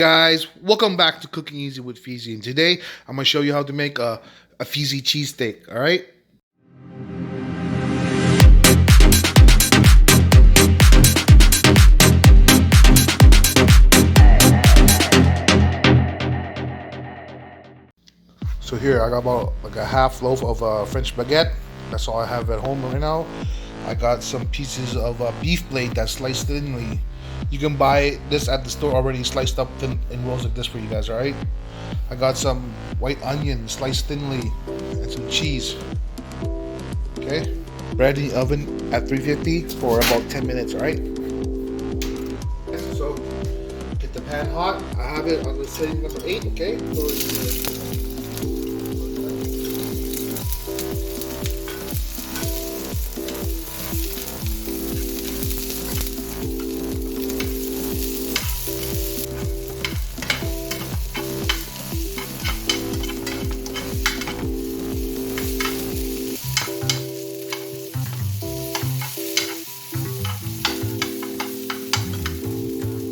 Guys, welcome back to Cooking Easy with Pheezy, and today I'm gonna show you how to make a Pheezy cheese steak. All right. So here I got about like a half loaf of French baguette. That's all I have at home right now. I got some pieces of beef blade that's sliced thinly. You can buy this at the store already sliced up thin in rolls like this for you guys, alright? I got some white onion sliced thinly and some cheese. Okay? Bread in the oven at 350 for about 10 minutes, alright? So get the pan hot. I have it on the setting number 8, okay?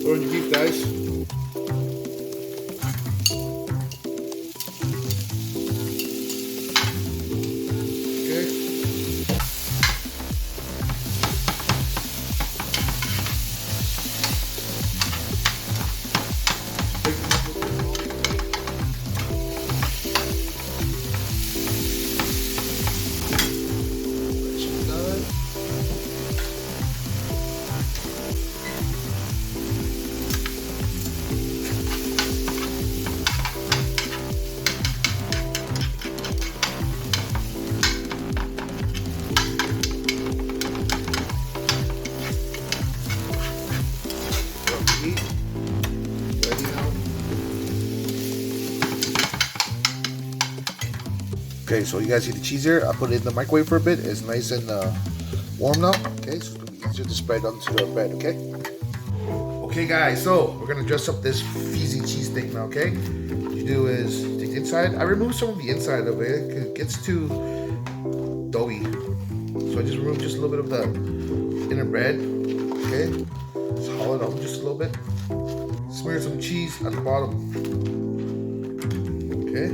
Throw in your beef, guys. Okay, so you guys see the cheese here? I put it in the microwave for a bit. It's nice and warm now. Okay, so it's gonna be easier to spread onto the bread. Okay. Okay, guys. So we're gonna dress up this Pheezy cheese steak now. Okay. What you do is take the inside. I remove some of the inside of it because it gets too doughy. So I just remove just a little bit of the inner bread. Okay. Just hollow it up just a little bit. Smear some cheese at the bottom. Okay.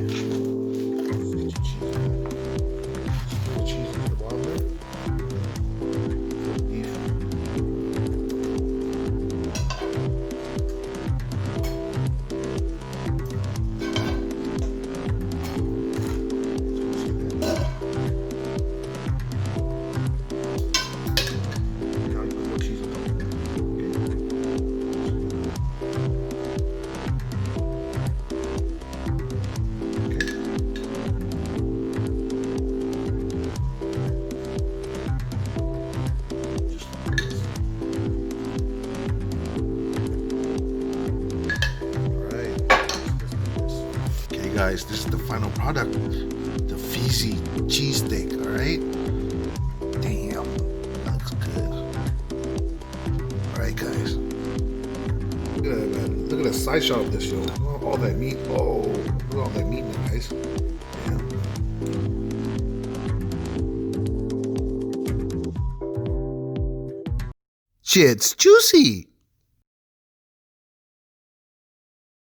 Guys, this is the final product, the Pheezy cheese steak. All right, damn, that looks good. All right, guys, look at that, man. Look at the side shot of this, yo. All that meat. Oh, look at all that meat, guys. Damn. Shit's juicy.